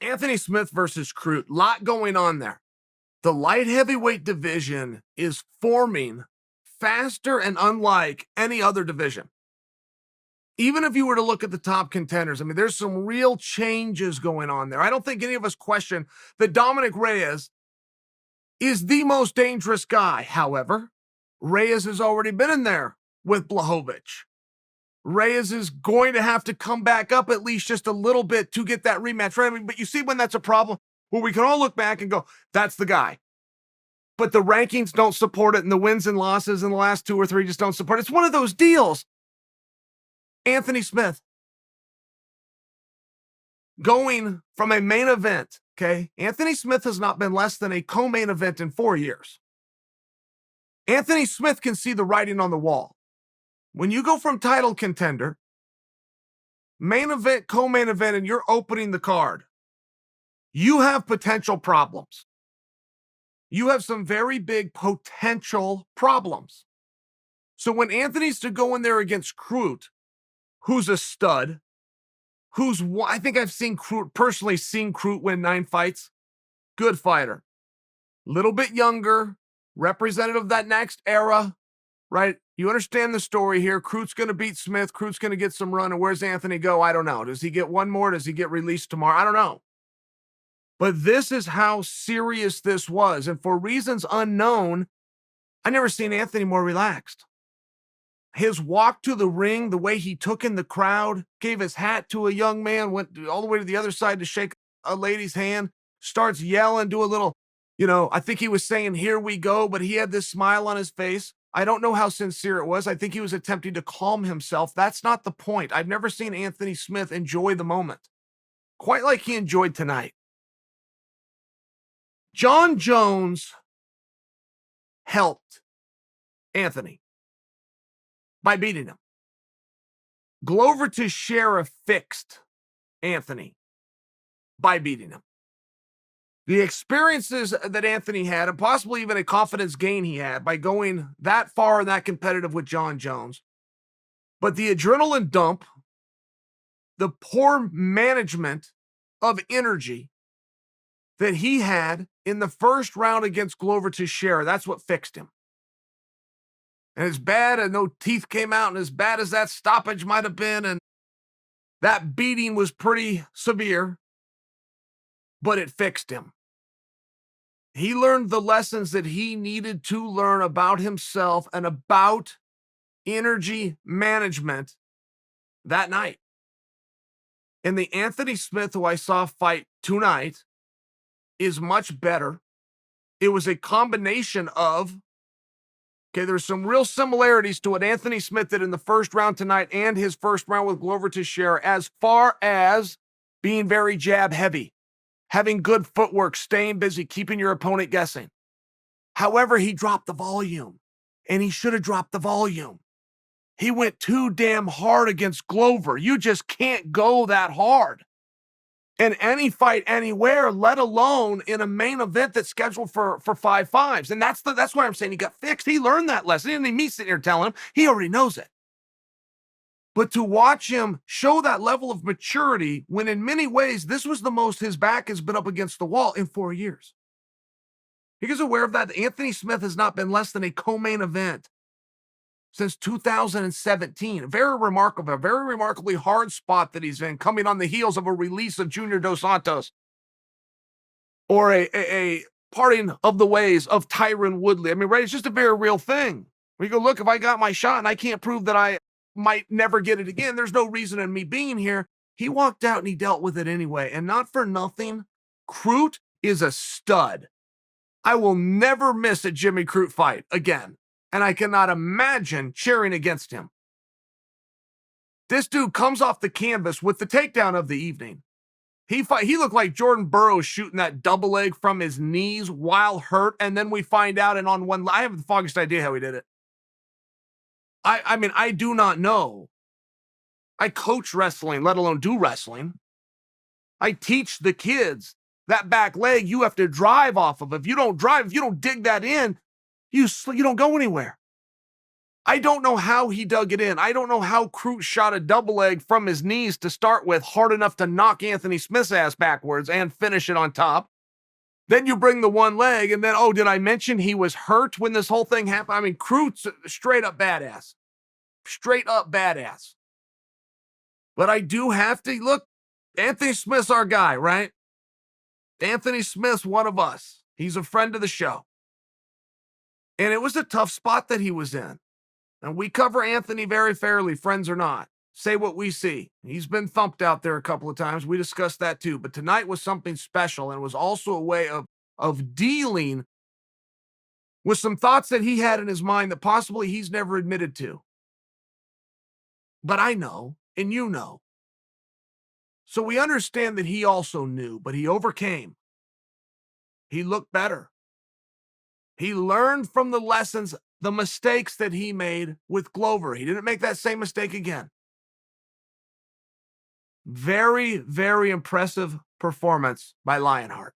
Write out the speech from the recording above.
Anthony Smith versus Croot. Lot going on there. The light heavyweight division is forming faster and unlike any other division. Even if you were to look at the top contenders, I mean, there's some real changes going on there. I don't think any of us question that Dominic Reyes is the most dangerous guy. However, Reyes has already been in there with Blachowicz. Reyes is going to have to come back up at least just a little bit to get that rematch right. I mean, but you see when that's a problem where we can all look back and go, that's the guy. But the rankings don't support it, and the wins and losses in the last 2 or 3 just don't support it. It's one of those deals. Anthony Smith going from a main event, okay? Anthony Smith has not been less than a co-main event in 4 years. Anthony Smith can see the writing on the wall. When you go from title contender, main event, co-main event, and you're opening the card, you have potential problems. You have some very big potential problems. So when Anthony's to go in there against Croot, who's a stud, I think I've seen Croot, personally seen Croot win 9 fights. Good fighter. Little bit younger, representative of that next era, right? You understand the story here. Croot's going to beat Smith. Croot's going to get some run. And where's Anthony go? I don't know. Does he get one more? Does he get released tomorrow? I don't know. But this is how serious this was. And for reasons unknown, I never seen Anthony more relaxed. His walk to the ring, the way he took in the crowd, gave his hat to a young man, went all the way to the other side to shake a lady's hand, starts yelling, do a little, I think he was saying, here we go, but he had this smile on his face. I don't know how sincere it was. I think he was attempting to calm himself. That's not the point. I've never seen Anthony Smith enjoy the moment, quite like he enjoyed tonight. Jon Jones helped Anthony by beating him. Glover Teixeira fixed Anthony by beating him. The experiences that Anthony had, and possibly even a confidence gain he had by going that far and that competitive with Jon Jones. But the adrenaline dump, the poor management of energy that he had in the first round against Glover Teixeira, that's what fixed him. And as bad as no teeth came out, and as bad as that stoppage might have been, and that beating was pretty severe, but it fixed him. He learned the lessons that he needed to learn about himself and about energy management that night. And the Anthony Smith who I saw fight tonight is much better. It was a combination of, there's some real similarities to what Anthony Smith did in the first round tonight and his first round with Glover Teixeira, as far as being very jab heavy, having good footwork, staying busy, keeping your opponent guessing. However, he dropped the volume, and he should have dropped the volume. He went too damn hard against Glover. You just can't go that hard in any fight anywhere, let alone in a main event that's scheduled for 5 fives. And that's why I'm saying he got fixed. He learned that lesson. He didn't need me sitting here telling him. He already knows it. But to watch him show that level of maturity when in many ways this was the most his back has been up against the wall in 4 years. You guys aware of that? Anthony Smith has not been less than a co-main event since 2017. Very remarkable, a very remarkably hard spot that he's in, coming on the heels of a release of Junior Dos Santos or a parting of the ways of Tyron Woodley. I mean, right, it's just a very real thing. We go, look, if I got my shot and I can't prove that I might never get it again, there's no reason in me being here. He walked out and he dealt with it anyway. And not for nothing, Croot is a stud. I will never miss a Jimmy Croot fight again. And I cannot imagine cheering against him. This dude comes off the canvas with the takedown of the evening. He looked like Jordan Burroughs shooting that double leg from his knees while hurt. And then we find out, and on one, I have the foggiest idea how he did it. I mean, I do not know. I coach wrestling, let alone do wrestling. I teach the kids that back leg you have to drive off of. If you don't drive, if you don't dig that in, you don't go anywhere. I don't know how he dug it in. I don't know how Croot shot a double leg from his knees to start with hard enough to knock Anthony Smith's ass backwards and finish it on top. Then you bring the one leg, and then, oh, did I mention he was hurt when this whole thing happened? I mean, Croot's straight up badass. Straight up badass. But I do have to, look, Anthony Smith's our guy, right? Anthony Smith's one of us. He's a friend of the show. And it was a tough spot that he was in. And we cover Anthony very fairly, friends or not. Say what we see. He's been thumped out there a couple of times. We discussed that too. But tonight was something special, and it was also a way of dealing with some thoughts that he had in his mind that possibly he's never admitted to. But I know, and you know. So we understand that he also knew, but he overcame. He looked better. He learned from the lessons, the mistakes that he made with Glover. He didn't make that same mistake again. Very, very impressive performance by Lionheart.